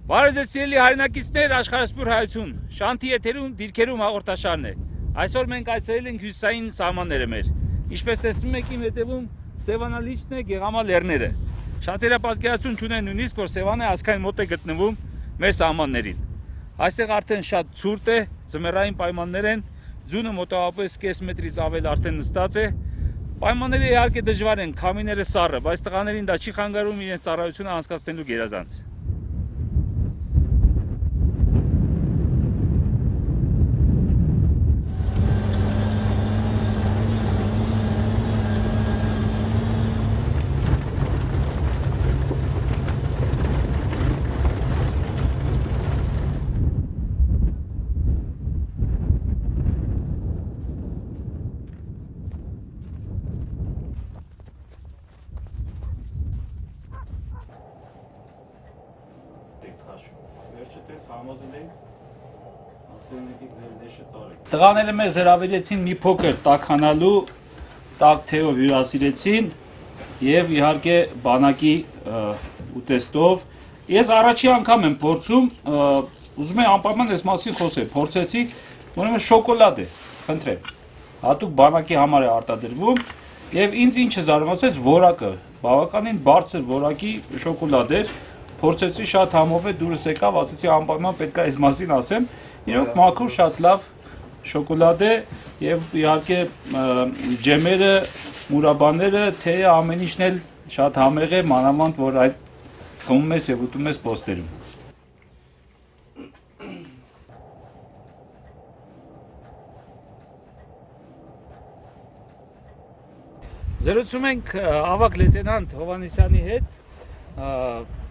Բարև ձեզ սիրելի հայրենակիցներ, Աշխարհասփյուռ հայություն, Շանթի եթերում դիրքերում հաղորդաշարն է։ Այսօր մենք այցելել ենք հյուսիսային սահմանները մեր։ Ինչպես տեսնում եք, իմ հետևում Սևանա լիճն է, Գեղամա լեռները։ Շատերը պատկերացում չունեն նույնիսկ, որ Սևանը այսքան մոտ է գտնվում մեր սահմաններին։ Այստեղ արդեն շատ ցուրտ է, ձմեռային պայմաններ են, ձյունը մոտավորապես կես մետրից ավել արդեն նստած է։ Պայմանները իհարկե դժվար են, քամիները սառը, բայց տղաներին դա չի խանգարում իրենց ծառայությունը անցկացնելու գերազանց։ Տղաները մեզ հրավիրեցին մի փոքր տաքանալու, տաք թեյով հյուրասիրեցին եւ իհարկե բանակի ուտեստով։ Ես առաջի անգամ եմ փորձում, ուզում եմ անպայման այս մասին խոսել, փորձեցի, ուրեմն շոկոլադ է, խնդրեմ։ Հատուկ բանակի համար է արտադրվում եւ ինձ ինչը զարմացրեց որակը, բավականին բարձր որակի շոկոլադ էր, փորձեցի շատ համով է դուրս եկավ, ասեցի անպայման պետք է այս մասին ասեմ, իրոք մաքուր շատ լավ շոկոլադ է եւ իհարկե ջեմերը, մուրաբաները, թեյը ամեն ինչն էլ շատ համեղ է, մանավանդ որ այդ խմում ես եւ ուտում ես պոստերում։ Զրուցում ենք ավագ լեյտենանտ Հովհաննիսյանի հետ,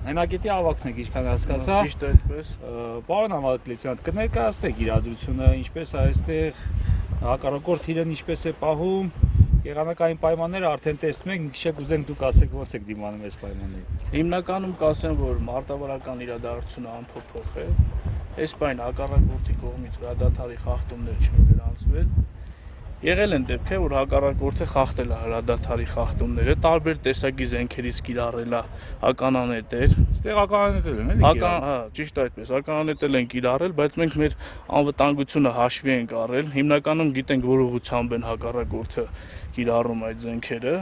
հենակետի ավագն եք ինչքան հասկացա։ Ճիշտ է այդպես։ Պարոն ավագ լեյտենանտ, կներկայացնեք իրադրությունը, ինչպես է այստեղ, հակառակորդ իրեն ինչպես է պահում, եղանակային պայմանները արդեն տեսնում ենք, մի քիչ կուզենք դուք ասեք ոնց եք դիմանում այս պայմաններին։ Հիմնականում կասեմ, որ մարտավարական իրադարձությունը անփոփոխ է։ Այս պայն հակառակորդի կողմից հրադադարի խախտումներ չեն գրանցվել։ Եղել են դեպքեր, որ հակառակորդը խախտել է հրադադարի խախտումները, տարբեր տեսակի զենքերից կիրառել է ականանետեր։ Այստեղ ականանետել են, էլի։ Հա, ճիշտ այդպես, ականանետել են կիրառել, բայց մենք մեր անվտանգությունը հաշվի ենք առել։ Հիմնականում գիտենք, որ ուղղությամբ են հակառակորդը կիրառում այդ զենքերը,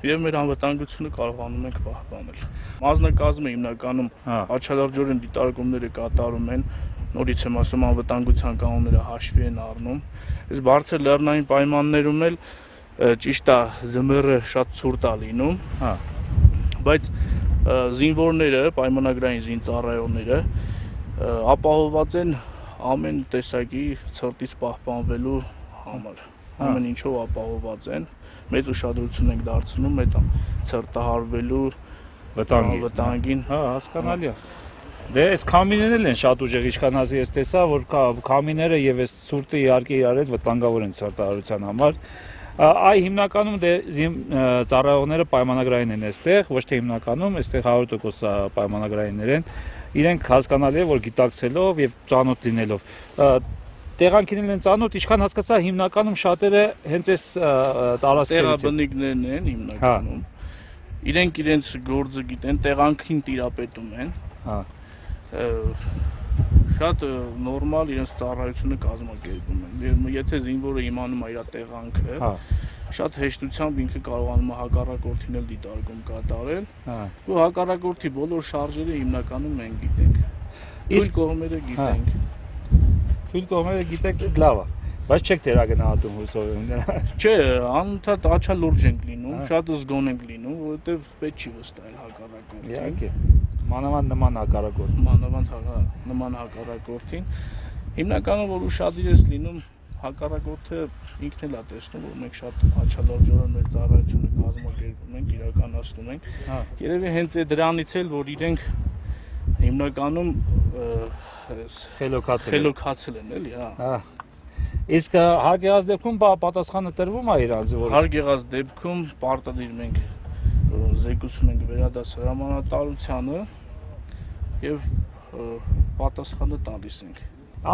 եւ մեր անվտանգությունը կարողանում ենք պահպանել։ Մասնակազմը հիմնականում աչալրջորեն դիտարկումները կատարում են, նորից եմ ասում, անվտանգության կանոնները հաշվի են առնում։ Այս բարձր լեռնային պայմաններում էլ ճիշտ է, ձմեռը շատ ցուրտ է լինում, բայց զինվորները, պայմանագրային զինծառայողները ապահովված են ամեն տեսակի ցրտից պահպանվելու համար, ամեն ինչով ապահովված են, մեծ ուշադրություն ենք դարձնում այդ ցրտահարվելու վտանգին, հասկանալի է։ Դե այս քամիներն են շատ ուժեղ, ինչքան ասի ես տեսա, որ քամիները եւ այս ցուրտը իհարկե իրար հետ վտանգավոր են ցրտահարության համար։ Այ հիմնականում դե ծառայողները պայմանագրային են այստեղ, ոչ թե հիմնականում, այստեղ 100% պայմանագրայիններ են։ Իրենք հասկանալի է, որ գիտակցելով եւ ծանոթ լինելով տեղանքին են ծանոթ, ինչքան հասկացա, հիմնականում շատերը հենց այս տարածքներից տեղաբնիկներն են հիմնականում։ Իրենք իրենց գործը գիտեն, տեղանքին տիրապետում են։ Շատ նորմալ իրենց ծառայությունը կազմակերպում են։ Եթե զինվորը իմանում է իր տեղանքը, շատ հեշտությամբ ինքը կարողանում է հակառակորդին էլ դիտարկում կատարել։ Ու հակառակորդի բոլոր շարժերը հիմնականում մենք գիտենք։ Իսկ կողմերը գիտենք։ Թույլ կողմերը գիտեք, լավ է, բայց չեք դերագնահատում հուսով եմ դրա։ Չէ, անընդհատ աչալուրջ ենք լինում, շատ զգոն ենք լինում, որովհետև պետք չի վստահել հակառակորդին։ Իհարկե, մանավանդ նման հակառակորդ։ Մանավանդ նման հակառակորդին։ Հիմնականում որ ուշադիր ես լինում, հակառակորդը ինքն էլ է տեսնում, որ մենք շատ աչալրջորեն մեր ծառայությունը կազմակերպում ենք, իրականացնում ենք։ Երևի հենց է դրանից էլ, որ իրենք հիմնականում խելոքացել են, էլի, հա։ Իսկ հարկ եղած դեպքում պատասխանը տրվում է իրանց, որ հարկ եղած դեպքում պարտադիր մենք զեկուցում ենք վերադաս հրամանատարությանը եւ պատասխանը տալիս ենք։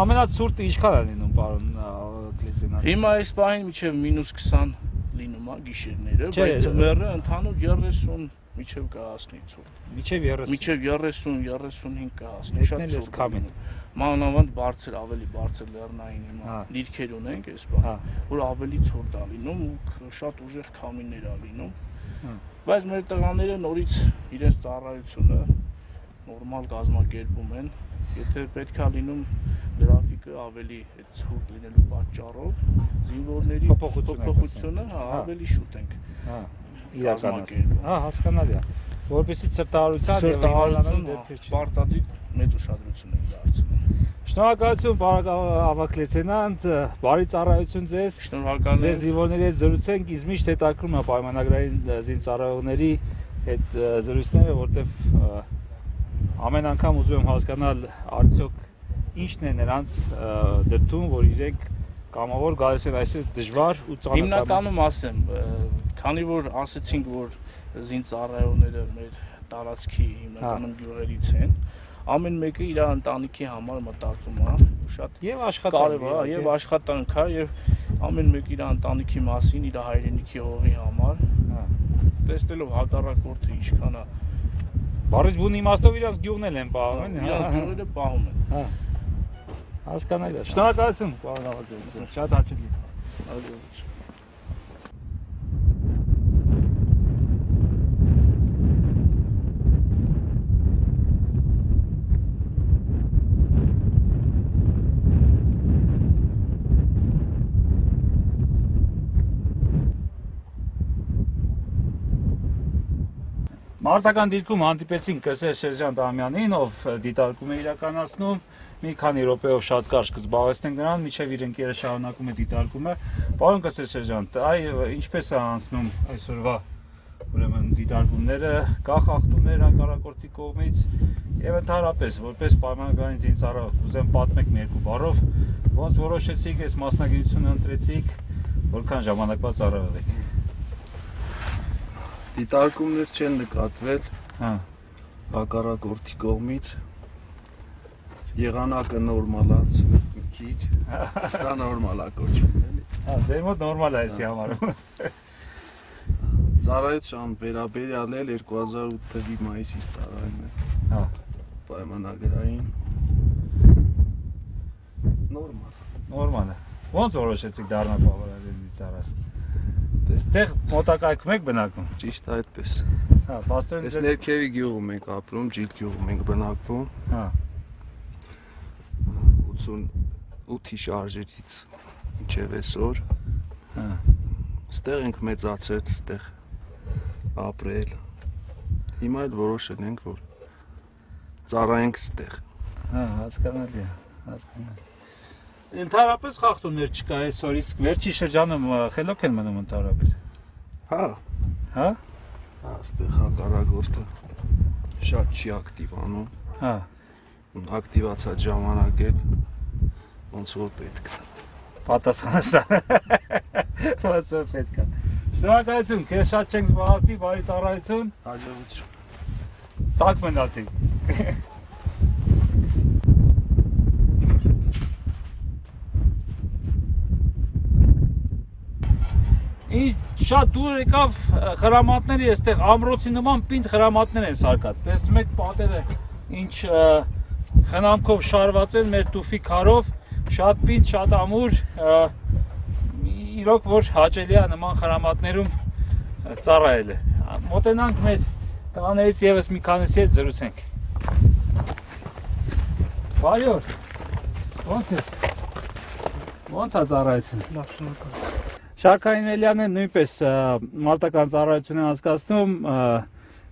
Ամենացուրտը ինչքան է լինում, պարոն լեյտենանտ։ Հիմա այս պահին մինչև -20 լինում է գիշերները, բայց ձմեռը ընդհանուր 30 Միջև կհասնի ցուրտ։ Միջև 30։ Միջև 30-35 կհասնի, շատ ցուրտ։ Քամին։ Մանավանդ բարձր, ավելի բարձր լեռնային հիմա դիրքեր ունենք այս բան, որ ավելի ցուրտ է լինում ու շատ ուժեղ քամիներ է լինում։ Բայց մեր տղաները նորից իրենց ծառայությունը նորմալ կազմակերպում են։ Եթե պետք է լինում գրաֆիկը ավելի այդ ցուրտ լինելու պատճառով, զինվորների փոփոխությունը ավելի շուտ ենք իրականացնում։ Հասկանալի է։ Որպեսզի ծրտահարության եւ հիվանդանալու դեպքեր չի։ Պարտադիր մեծ ուշադրություն ենք դարձնում։ Շնորհակալություն պարոն Ավագ լեյտենանտ, բարի ծառայություն ձեզ։ Շնորհակալ եմ։ Ձեզ զինվորների հետ զրուցենք, ինձ միշտ հետաքրքրում է պայմանագրային զինծառայողների հետ զրույցները, որտեղ ամեն անգամ ուզում եմ հասկանալ արդյոք ինչն է նրանց դրդում, որ իրենք կամավոր գալիս են այսպես դժվար ու ծանր։ Հիմնականում ասեմ, քանի որ ասեցինք, որ զինծառայողները մեր տարածքի հիմնականում գյուղերից են, ամեն մեկը իր ընտանիքի համար մտածում է, շատ եւ աշխատանք է, եւ աշխատանք է, եւ ամեն մեկը իր ընտանիքի մասին, իր հայրենիքի հողի համար, տեսնելով հակառակորդը ինչքան է Բարիս բուն իմաստով իրաց գյուղն են պահում են, իրաց գյուղերը պահում են։ Հասկանալի է։ Շնորհակալություն, պարոն Ավագ լեյտենանտ, շատ հաճելի։ Հաջողություն։ Մարտական դիրքում հանդիպեցինք կրսեր Սերժանտ Ամյանին, ով դիտարկում է իրականացնում, մի քանի րոպեով շատ կարճ կզբաղեցնենք նրան, մինչև իր ընկերը շարունակում է դիտարկումը։ Պարոն կրսեր Սերժանտ, ինչպես է անցնում այսօրվա ուրեմն դիտարկումները, կա խախտումներ հակառակորդի կողմից եւ ընդհանրապես որպես պայմանագրային զինծառայող, կուզեմ պատմեք մի երկու բառով, ոնց որոշեցիք այս մասնագիտությունը ընտրեցիք, որքան ժամանակվա ծառայող եք։ Դիտարկումներ չեն նկատվել հակառակորդի կողմից, եղանակը նորմալաց մի քիչ, սա նորմալ է կոչվում էլի։ Ձեր մոտ նորմալ է այսի համարում։ Ծառայության վերաբերյալ էլ 2008 թվականի մայիսից ծառայում եմ։ Պայմանագրային Նորմալ է։ Ոնց որոշեցիք դառնալ պայմանագրային ծառայող։ Այստեղ մոտակայքում եք բնակվում։ Ճիշտ այդպես։ Պաստորեն Այս ներքևի գյուղում ենք ապրում, Ջիլ գյուղում ենք բնակվում։ 88-ի շարժերից մինչև այսօր։ Ստեղ ենք մեծացել, ստեղ ապրել։ Հիմա էլ որոշել ենք, որ ծառայենք ստեղ։ Հասկանալի է, հասկանալի։ Ընդհանրապես խախտումներ չկա այսօր, իսկ վերջի շրջանում խելոք են մնում ընդհանրապես։ Հա, ստեղ հակառակորդը շատ չի ակտիվ անում։ Ակտիվացած ժամանակ էլ ոնց որ պետք է։ Պատասխանստան։ Ոնց որ պետք է։ Շնորհակալություն, քեզ շատ չենք զբաղեցնի, բարի ծառայություն։ Հաջողություն։ Տակ մնացիք։ Շատ դուր եկավ խրամատների, այստեղ ամրոցի նման պինդ խրամատներ են սարկած։ Տեսնում եք պատերը ինչ խնամքով շարված են մեր տուֆի քարով, շատ պինդ, շատ ամուր, իրոք որ հաճելի է նման խրամատներում ծառայելը։ Մոտենանք մեր տղաներից եւս մի քանիսի հետ զրուցենք։ Բայոր, ոնց ես։ Ոնց է ծառայությունը։ Լավ, շնորհակալ։ Շարքային Մելյանը նույնպես մարտական ծառայություն է անցկացնում։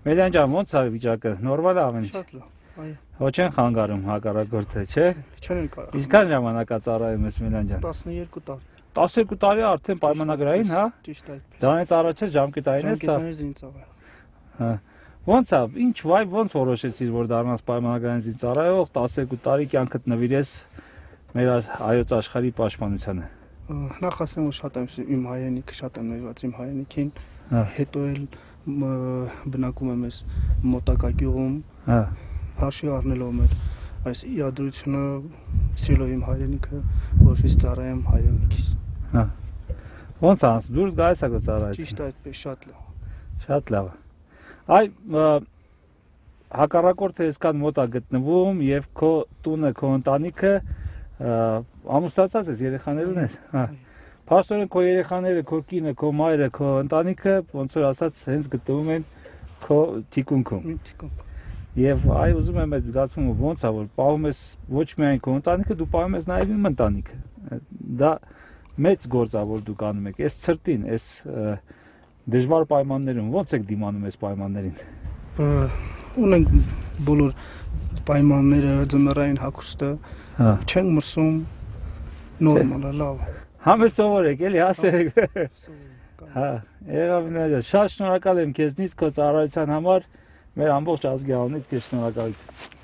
Մելյան ջան, ոնց է վիճակը։ Նորմալ է ամեն ինչ։ Շատ լավ, այո։ Ոչ են խանգարում հակառակորդը, չէ։ Չեն կարող։ Ինչքան ժամանակ է ծառայում ես Մելյան ջան։ 12 տարի։ 12 տարի արդեն պայմանագրային, հա։ Ճիշտ այդպես։ Դրանից առաջ ժամկետային ես, հա։ Ժամկետային զինծառայող։ Հա։ Ոնց է, ինչ վայ ոնց որոշեցիր, որ դառնաս պայմանագրային զինծառայող, 12 տարի կյանքդ նվիրես մեր հայոց աշխարհի պաշտպանությանը։ Նախ ասեմ, որ շատ եմ իմ հայրենիքը, շատ եմ նվիրված իմ հայրենիքին, հետո էլ բնակում եմ այս մոտակա գյուղում, հաշվի առնելով մեր այս իրադրությունը, սիրելով իմ հայրենիքը, որոշեցի ծառայեմ հայրենիքիս։ Ոնց է անցնում, դուրս գալիս եք ծառայել։ Ճիշտ այդպես, շատ լավ։ Շատ լավ։ Այ հակառակորդը այսքան մոտ է գտնվում եւ քո տունը, քո ընտանիքը ամուսնացած ես, երեխաներ ունես։ Փաստորեն քո երեխաները, քո կինը, քո մայրը, քո ընտանիքը ոնց որ ասած հենց գտնվում են քո թիկունքում։ Եվ այ ուզում եմ այդ զգացումը ոնց է որ պահում ես ոչ միայն քո ընտանիքը, դու պահում ես նաև իմ ընտանիքը։ Դա մեծ գործ է որ դուք անում եք։ Այս ցրտին, այս դժվար պայմաններում ոնց եք դիմանում այս պայմաններին։ Ունենք բոլոր պայմանները, ձմեռային հագուստը, չենք մրսում, նորմալ է, լավ։ Համը սովորեք, էլի հասեք։ Հա, եղավ նայա, շատ շնորհակալ եմ քեզնից քո ծառայության համար, մեր ամբողջ ազգի անունից քեզ շնորհակալություն։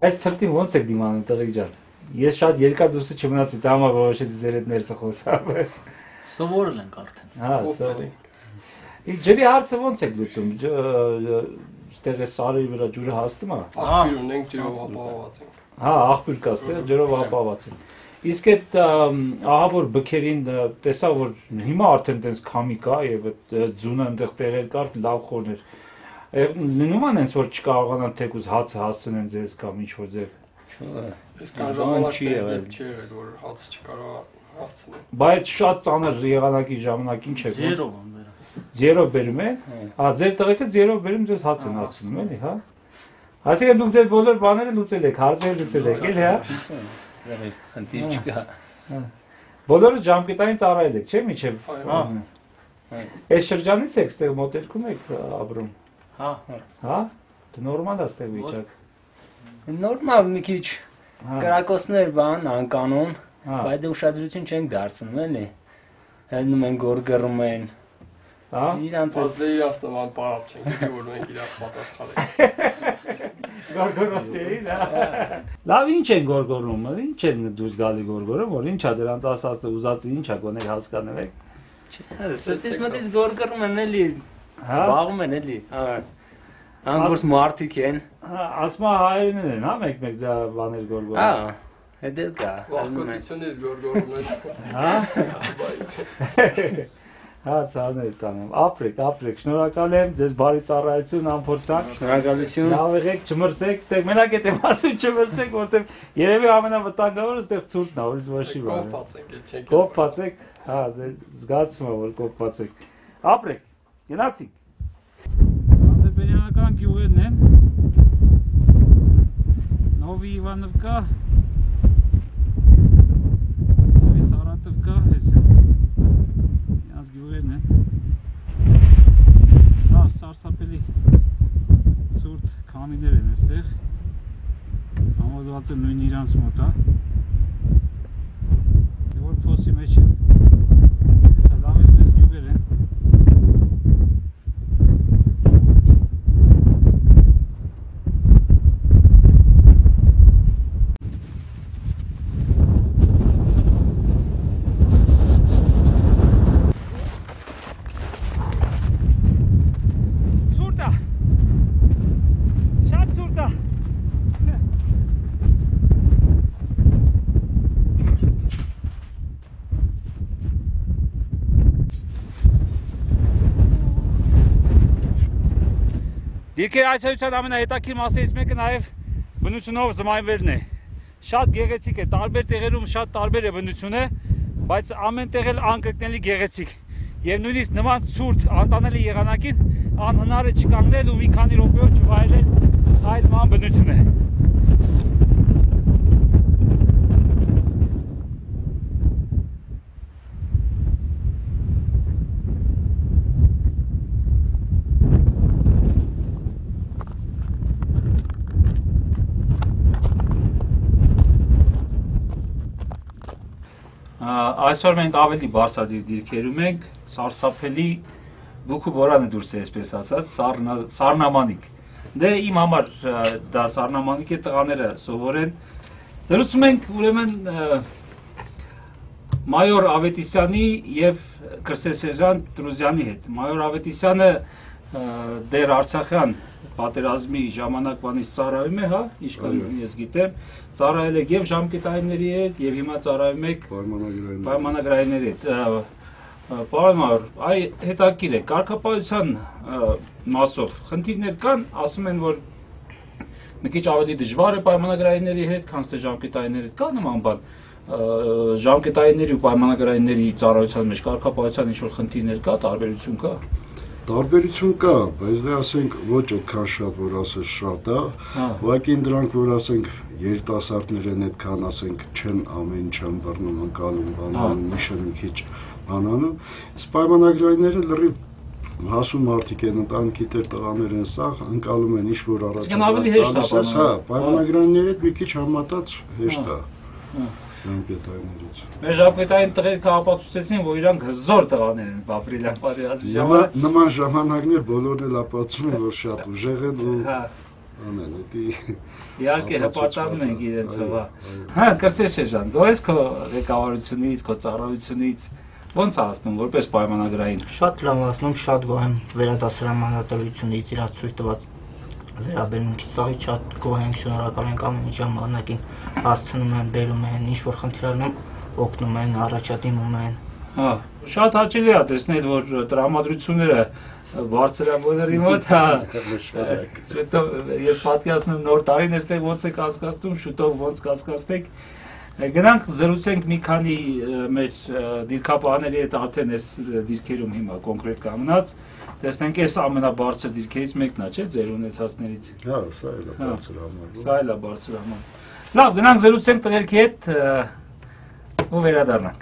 Այս ցրտին ոնց եք դիմանում տղեկ ջան։ Ես շատ երկար դուրս չմնացի, դա համար որոշեցի ձեր հետ ներսը խոսամ։ Սովորել ենք արդեն։ Հա, սովորել։ Ջրի հարցը ոնց եք լուծում։ Ստեղ է սարի վրա ջուրը հասնում է։ Աղբյուր ունենք ջրով ապահոված ենք։ Հա, աղբյուր կա ստեղ ջրով ապահոված են։ Իսկ այդ ահավոր բքերին տեսա որ հիմա արդեն տենց քամի կա եւ այդ ձունը այնտեղ տեղեր կար լավ խորներ։ Լինում են այնց որ չկարողանան թեկուզ հացը հասցնեն ձեզ կամ ինչ որ ձև։ Այսքան ժամանակ չի եղել որ հացը չկարողա հասցնել։ Բայց շատ ծանր եղանակի ժամանակ ինչ է։ Ձերով են բերում։ Ձերով բերում են։ Հա, ձեր տղեկը ձերով բերում ձեզ հաց են հասցնում էլի, հա։ Այսինքն դուք ձեր բոլոր բաները լուծել եք, հարցերը լուծել եք, էլի, հա։ Խնդիր չկա։ Բոլորը ժամկետային ծառայել եք, չէ՞ միջև։ Հա։ Այս շրջանից եք ստեղ մոտերքում եք ապրում։ Հա։ Հա։ Դա նորմալ է ստեղ վիճակ։ Նորմալ մի քիչ կրակոցներ բան անկանոն, բայց դե ուշադրություն չենք դարձնում էլի։ Հելնում են գորգռում են։ Հա։ Իրանց Դե իրանց նման պարապ չենք, դե որ մենք իրար պատասխանենք։ Գորգորոստերին, հա։ Լավ ինչ են գորգորում, ինչ են դուրս գալի գորգորում, որ ինչա դրանց ասած ուզածը ինչա գոնեք հասկանեմ եք։ Սրտից մտից գորգռում են էլի։ Հա։ Բաղում են էլի։ Անգորս մարդիկ են։ Հա, ասմա հայերենն են, հա, մեկ-մեկ ձա բաներ գորգորում։ Հա։ Հետել կա։ Վախկոտությունից գորգորում են։ Հա։ Հա, ցաներ տանեմ։ Ապրեք, շնորհակալ եմ, ձեզ բարի ծառայություն, անփորձանք։ Շնորհակալություն։ Լավ եղեք, չմրսեք, ստեղ մենակ եմ ասում չմրսեք, որտեղ երևի ամենավտանգավորը ստեղ ցուրտն է, որից ոչի բան։ Կոփած ենք, չենք։ Կոփած եք, հա, զգացում է, որ կոփած եք։ Ապրեք, գնացինք։ Անդրբեյանական գյուղերն են։ Նովի Իվանովկա, Նովի Սարատովկա, հեսը։ Գյուղերն են։ Դա սարսափելի սուրտ քամիներ են այստեղ։ Համոզված են նույն իրանց մոտ է։ Որ փոսի մեջ են։ Հեսա լավ է մեծ գյուղեր են։ Դիրքեր այցելության ամենահետաքրքիր մասերից մեկը նաև բնությունով զմայնվելն է։ Շատ գեղեցիկ է, տարբեր տեղերում շատ տարբեր է բնությունը, բայց ամեն տեղ էլ անկրկնելի գեղեցիկ։ Եվ նույնիսկ նման ցուրտ անտանելի եղանակին անհնար է չկանգնել ու մի քանի րոպեով չվայելել այդ նման բնությունը։ Այսօր մենք ավելի բարձրադիր դիրքերում ենք, սարսափելի բուքու բորանը դուրս է, այսպես ասած, սառնամանիկ։ Դե իմ համար դա սառնամանիկ է, տղաները սովորեն։ Զրուցում ենք ուրեմն մայոր Ավետիսյանի եւ կրսեսերժանտ Տրուզյանի հետ։ Մայոր Ավետիսյանը դեր Արցախյան պատերազմի ժամանակվանից ծառայում է, հա, ինչքան ես գիտեմ, ծառայել եք եւ ժամկետայինների հետ եւ հիմա ծառայում եք պայմանագրայինների հետ։ Պարոն մայոր, այ հետաքրքիր է, կարգապահության մասով խնդիրներ կան, ասում են, որ մի քիչ ավելի դժվար է պայմանագրայինների հետ, քան թե ժամկետայինների հետ, կա նման բան, ժամկետայինների ու պայմանագրայինների ծառայության մեջ կարգապահության ինչ-որ խնդիրներ կա, տարբերություն կա։ Տարբերություն կա, բայց դե ասենք ոչ այդքան շատ, որ ասես շատ է, ուղղակի դրանք, որ ասենք երիտասարդներ են այդքան, ասենք չեն ամեն չեն բռնում, ընկալում, բանանում, միշտ մի քիչ բանանում, իսկ պայմանագրայինները լրիվ հասուն մարդիկ են, ընտանիքի տղաներ են, սա ընկալում են ինչ-որ առաջ։ Հա, պայմանագրայինները մի քիչ համատած հեշտ է։ Ժամկետայիններից։ Մեր ժամկետային տղերքը ապացուցեցին, որ իրանք հզոր տղաներ են ապրիլյան պատերազմի ժամանակ։ Նման ժամանակներ բոլորն էլ ապացուցում են, որ շատ ուժեղ են ու անեն, դա իհարկե հպարտանում ենք իրենց հովա։ Հա, Կրսեսերժան, դու ես քո ղեկավարությունից, քո ծառայությունից ո՞նց է ասնում, որպես պայմանագրային։ Շատ լավ ասնում, շատ գոհ եմ վերադասարանատվությունից իրաց ցույց տված վերաբերմունքից սաղի շատ գոհ ենք, շնորհակալ ենք ամեն ինչ ժամանակին հասցնում են, բերում են, ինչ-որ խնդիրանում օգնում են, առաջադիմում են։ Հա, շատ հաճելի է տեսնել, որ տրամադրությունները բարձրաբոների մոտ, հա։ Շուտով ես պատկերացնում նոր տարին էստեղ ոնց եք կասկածում, շուտով ոնց կասկածեք։ Գնանք զրուցենք մի քանի մեր դիրքապահների հետ արդեն այս դիրքերում հիմա կոնկրետ կանգնած, տեսնենք այս ամենաբարձր դիրքերից մեկն է, չէ՞, ձեր ունեցածներից։ Հա, սա էլ է բարձր համար։ Սա էլ է բարձր համար։ Լավ, գնանք զրուցենք տղերքի հետ ու վերադառնանք։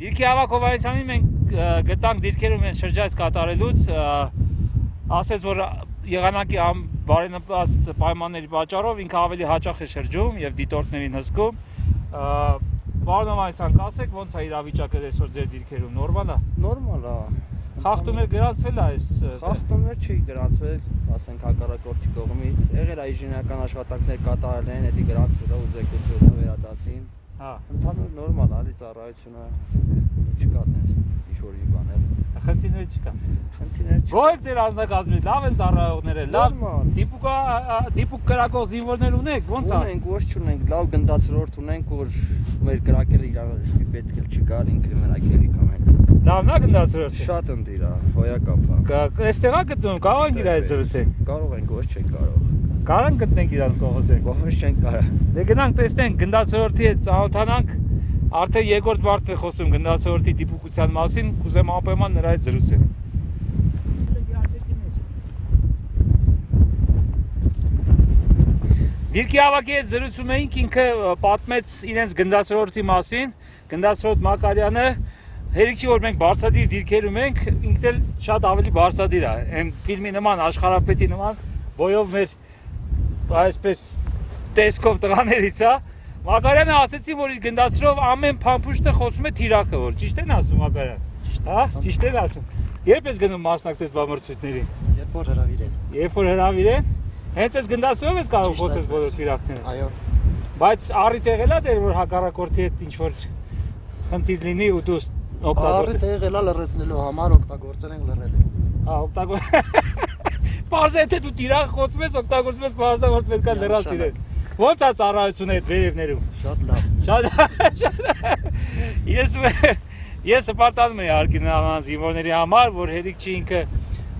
Դիրքի հավաքովայցանի մենք գտանք դիրքերում են շրջայց կատարելուց, ասեց, որ եղանակի բարենպաստ պայմանների պատճառով ինքը ավելի հաճախ է շրջում եւ դիտորդներին հսկում։ Պարոն Ավետիսյան, կասեք ոնց է իրավիճակը այսօր ձեր դիրքերում, նորմալ է։ Նորմալ է։ Խախտումներ գրանցվել է այս։ Խախտումներ չի գրանցվել, ասենք հակառակորդի կողմից։ Եղել է ինժեներական աշխատանքներ կատարել են, դա գրանցվել է ուզեկցությունը վերադասին։ Հա։ Ընդհանուր նորմալ է, ալի ծառայությունը, ասենք չկա տես ինչ-որ մի բաներ։ Խնդիրներ չկա։ Խնդիրներ չկա։ Ո՞եք ձեր անձնակազմից, լավ են ծառայողները, լավ։ Դիպուկ կրակող զինվորներ ունեք, ոնց է։ Ունենք, ոչ չունենք, լավ գնդացրորդ ունենք, որ մեր կրակելը իրար իսկի պետք է չկար, ինքը մենակ ելիք ամենից։ Լավն է գնդացրորդը։ Շատ ընդիր է, հոյակապ է։ Այստեղ է գտնում, կարող ենք իրար հետ զրուցենք։ Կարող ենք, ոչ չենք կարող։ Կարող ենք գտնենք իրար կողոսենք։ Ոչ չենք կարող։ Դե գնանք տեսնենք գնդացրորդի հետ ծանոթանանք, արդեն երկրորդ մարդն է խոսում գնդացրորդի դիպուկության մասին, կուզեմ անպայման նրա հետ զրուցեմ։ Դիրքի հավաքի հետ զրուցում էինք, ինքը պատմեց իրենց գնդացրորդի մասին, գնդացրորդ Մակարյանը, հերիք չի, որ մենք բարձրադիր դիրքերում ենք, ինքն էլ շատ ավելի բարձրադիր է, այն ֆիլմի նման, աշխարհապետի նման, բոյով մեր այսպես տեսքով տղաներից է։ Մակարյանը ասեցին, որ իր գնդացրով ամեն փամփուշտը խոսում է թիրախը, որ ճիշտ են ասում Մակարյան։ Հա, ճիշտ են ասում։ Երբ ես գնում մասնակցես բամրցույթներին։ Երբ որ հրավիր են։ Երբ որ հրավիր են, հենց այս գնդացրով ես կարող խոսես բոլոր թիրախները։ Այո։ Բայց առիթ եղել է դեր, որ հակառակորդի հետ ինչ որ խնդիր լինի ու դու օգտագործես։ Առիթ եղել է լրացնելու համար օգտագործել ենք լրել։ Հա, Պարզ է թե դու տիրախ խոսում ես, օգտագործում ես պարզա, որ պետք է լրաս իրեն։ Ո՞նց է ծառայությունը այդ վերևներում։ Շատ լավ։ Ես հպարտանում եմ իհարկե նման զինվորների համար, որ հերիք չի ինքը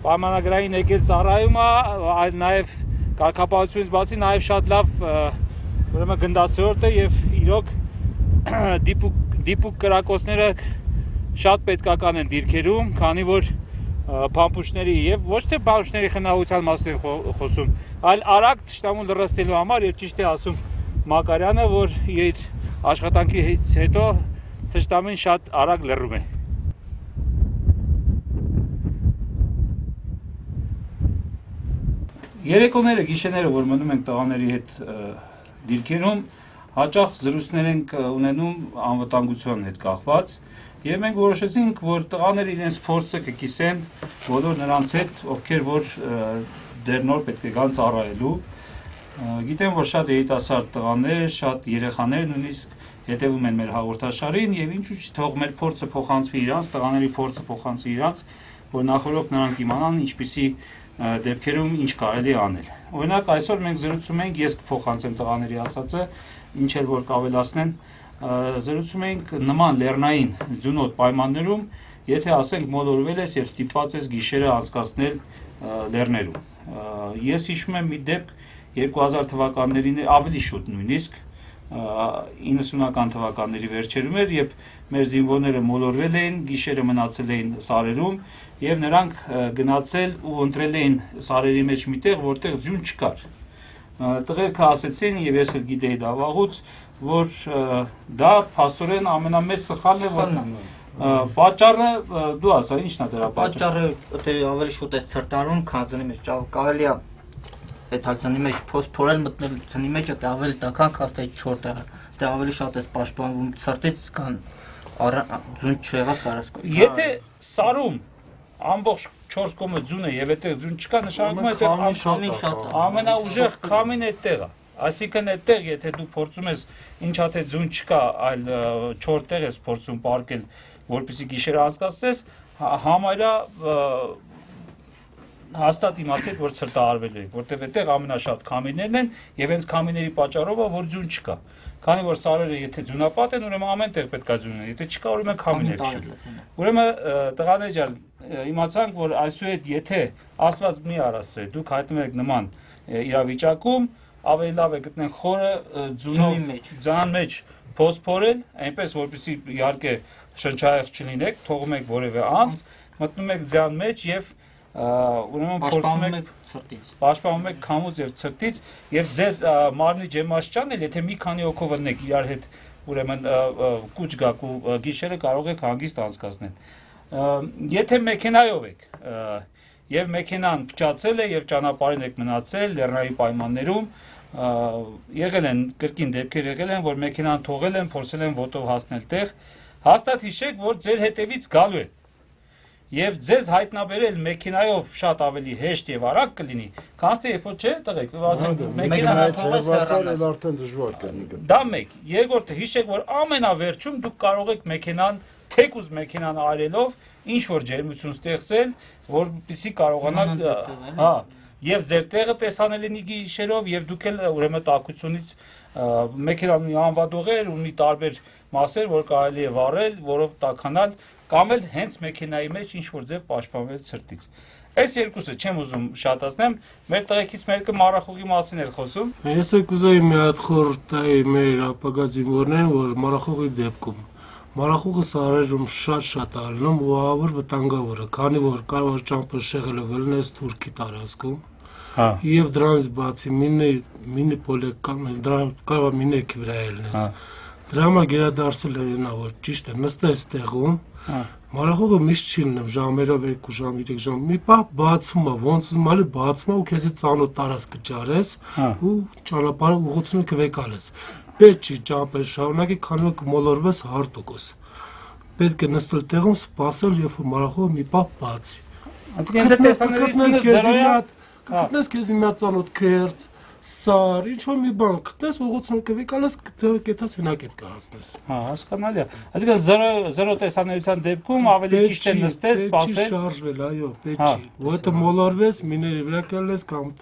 պայմանագրային եկել ծառայում է, այլ նաև կարգապահությունից բացի նաև շատ լավ ուրեմն գնդացրորդ է եւ իրոք դիպուկ կրակոցները շատ պետքական են դիրքերում, քանի որ փամփուշտների եւ ոչ թե բանջարների խնայողության մասին խոսում, այլ արագ թշնամուն լրացնելու համար եւ ճիշտ է ասում Մակարյանը, որ իր աշխատանքից հետո թշնամին շատ արագ լռում է։ Երեկոները, գիշերները, որ մնում ենք տղաների հետ դիրքերում, հաճախ զրույցներ ենք ունենում անվտանգության հետ կախված, եւ մենք որոշեցինք, որ տղաները իրենց փորձը կկիսեն բոլոր նրանց հետ, ովքեր որ դեռ նոր պետք է գան ծառայելու։ Գիտեմ, որ շատ երիտասարդ տղաներ, շատ երեխաներ նույնիսկ հետևում են մեր հաղորդաշարին եւ ինչու՞ չի թող մեր փորձը փոխանցվի իրանց, տղաների փորձը փոխանցվի իրանց, որ նախորդ նրանք իմանան ինչպիսի դեպքերում ինչ կարելի անել։ Օրինակ այսօր մենք զրուցում ենք, ես կփոխանցեմ տղաների ասածը, ինչ էլ որ կավելացնեն, զրուցում ենք նման լեռնային ձյունոտ պայմաններում, եթե ասենք մոլորվել ես եւ ստիպված ես գիշերը անցկացնել լեռներում։ Ես հիշում եմ մի դեպք 2000 թվականներին ավելի շուտ նույնիսկ 90-ական թվականների վերջերում էր, երբ մեր զինվորները մոլորվել էին, գիշերը մնացել էին սարերում եւ նրանք գնացել ու ընտրել էին սարերի մեջ մի տեղ, որտեղ ձյուն չկար։ Տղերքը ասեցին եւ ես էլ գիտեի դա վաղուց, որ դա փաստորեն ամենամեծ սխալն է, որ պատճառը դու ասա, ինչն է դրա պատճառը, թե ավելի շուտ է ցրտարում, քան ձնի մեջ, կարելի է այդ ձնի մեջ փոսփորել մտնել ձնի մեջ, դա ավելի տաքան քան թե 4 տեղը, դա ավելի շատ է պաշտպանվում ցրտից, քան ձուն չեղած տարածքում։ Եթե սարում ամբողջ 4 կողմը ձուն է եւ այդտեղ ձուն չկա, նշանակում է այդ ամենաուժեղ քամին այդտեղ է։ Այսինքն այդտեղ, եթե դու փորձում ես ինչա թե ձուն չկա, այլ 4 տեղ ես փորձում պարկել, որպեսզի գիշերը անցկացնես, համարյա հաստատ իմացեք, որ ցրտահարվելու եք, որտեղ այդտեղ ամենաշատ քամիներն են եւ հենց քամիների պատճառով է, որ ձուն չկա։ Քանի որ սարերը եթե ձյունապատ են, ուրեմն ամեն տեղ պետք է ձյուն լինի, եթե չկա, ուրեմն քամին է քշում։ Ուրեմն տղաներ ջան, իմացանք, որ այսուհետ եթե ասված մի արասե, դուք հայտնում եք նման իրավիճակում, ավելի լավ է գտնեն խորը ձյան մեջ փոսփորել, այնպես որպեսզի իհարկե շնչայեղ չլինեք, թողում եք որևէ անցք, մտնում եք ձյան մեջ եւ ուրեմն փորձում եք պաշտպանում եք քամուց եւ ցրտից եւ ձեր մարմնի ջերմաստիճանն էլ եթե մի քանի հոգով ըլնեք իրար հետ ուրեմն կուչ գաք ու գիշերը կարող եք հանգիստ անցկացնել։ Եթե մեքենայով եք եւ մեքենան փչացել է եւ ճանապարհին եք մնացել լեռնային պայմաններում, եղել են կրկին դեպքեր եղել են, որ մեքենան թողել են, փորձել են ոտով հասնել տեղ, հաստատ հիշեք, որ ձեր հետևից գալու են։ Եվ ձեզ հայտնաբերել մեքենայով շատ ավելի հեշտ եւ արագ կլինի, քան թե երբ որ չէ, տղեկ, ասենք մեքենան թողել արդեն դժվար կլինի։ Դա մեկ, երկրորդը հիշեք, որ ամենավերջում դուք կարող եք մեքենան թեկուզ մեքենան արելով ինչ որ ջերմություն ստեղծել, որպեսզի կարողանաք, հա, եւ ձեր տեղը տեսանել լինի գիշերով եւ դուք էլ ուրեմն տաքությունից մեքենան մի անվադողեր ունի տարբեր մասեր, որ կարելի է վառել, որով տաքանալ կամ էլ հենց մեքենայի մեջ ինչ որ ձև պաշտպանվել ցրտից։ Այս երկուսը չեմ ուզում շատացնեմ, մեր տղեկից մեկը մառախուղի մասին էր խոսում։ Ես կուզեի մի հատ խորհուրդ տայի մեր ապագա զինվորներին, որ մառախուղի դեպքում մառախուղը սարերում շատ ալնում ու ավոր վտանգավոր է, քանի որ կարող է ճամփը շեղելը վլնես Թուրքի տարածքում։ Եվ դրանից բացի մինի պոլեկան, դրան կարող է մինեքի վրա ելնես։ Դրա համար գերադարձել է նա, որ ճիշտ է, նստես տեղում, մառախուղը միշտ չի լինում ժամերով 2 ժամ, 3 ժամ, մի պահ բացվում է, ոնց զմալի բացվում է ու քեզի ծանոթ տարածք կճարես ու ճանապարհը ուղղությունը կվեկալես։ Պետք չի ճամփել շարունակի, քանի որ կմոլորվես 100%։ Պետք է նստել տեղում, սպասել, երբ որ մառախուղը մի պահ բացի։ Կգտնես քեզի մի հատ ծանոթ քերց, սար, ինչ-որ մի բան գտնես, ուղղությունը կվեկալես, կետաս հնակ հետ կհասնես։ Հա, հասկանալի է։ Այսինքն զրո տեսանելիության դեպքում ավելի ճիշտ է նստել, սպասել։ Պետք չի շարժվել, այո, պետք չի։ Որտե մոլորվես, միների վրա կելես կամ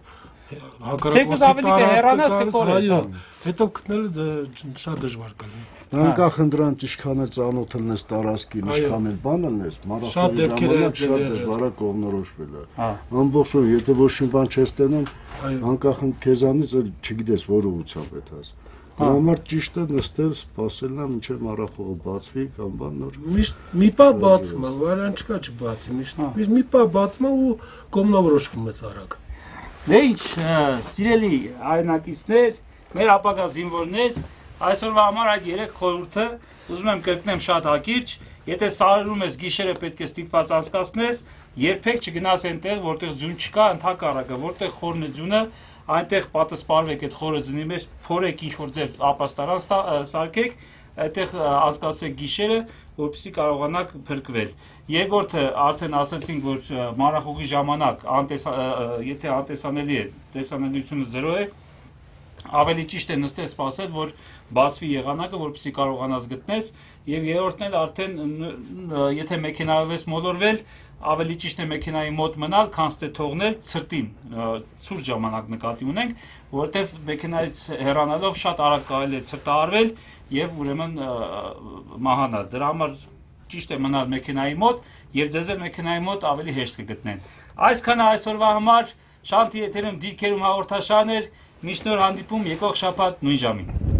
թեկուզ ավելի կհեռանաս կկորես, հա։ Հետո գտնելը շատ դժվար կլինի։ Անկախ ընդրան ինչքան էլ ծանոթ լնես տարածքին, ինչքան էլ բան լնես, մառախուղի ժամանակ շատ դժվար է կողմնորոշվել։ Ամբողջովին, եթե ոչ մի բան չես տենում, անկախ քեզանից էլ չգիտես որ ուղղությամբ է դաս։ Դրա համար ճիշտ է նստել, սպասել նա մինչև մառախուղը բացվի կամ բան նոր։ Միշտ մի պահ բացում է, վարան չկա չբացի, միշտ մի պահ բացում է ու կողմնորոշվում ես արագ։ Դե ինչ, սիրելի հայրենակիցներ, մեր ապագա զինվորներ, Այսօրվա համար այդ 3 խորհուրդը ուզում եմ կրկնեմ շատ հակիրճ, եթե սարերում ես գիշերը պետք է ստիպված անցկացնես, երբեք չգնաս այնտեղ, որտեղ ձյուն չկա, ընդհակառակը, որտեղ խորն է ձյունը, այնտեղ պատսպարվեք այդ խորը ձյունի մեջ, փորեք ինչ որ ձև ապաստարան սարքեք, այդտեղ անցկացեք գիշերը, որպեսզի կարողանաք փրկվել։ Երկրորդը արդեն ասացինք, որ մառախուղի ժամանակ եթե անտեսանելի է, տեսանելիությունը 0 է, ավելի ճիշտ է նստել սպասել, որ բացվի եղանակը, որպեսզի կարողանաս գտնես, եւ երրորդն էլ արդեն եթե մեքենայով ես մոլորվել, ավելի ճիշտ է մեքենայի մոտ մնալ, քան թե թողնել ցրտին, ցուրտ ժամանակ նկատի ունենք, որովհետեւ մեքենայից հեռանալով շատ արագ կարելի է ցրտահարվել եւ ուրեմն մահանալ։ Դրա համար ճիշտ է մնալ մեքենայի մոտ եւ ձեզ էլ մեքենայի մոտ ավելի հեշտ կգտնեն։ Այսքանը այսօրվա համար Շանթի եթերում դիրքերում հաղորդաշարներ, մինչ նոր հանդիպում եկող շաբաթ նույն ժամին։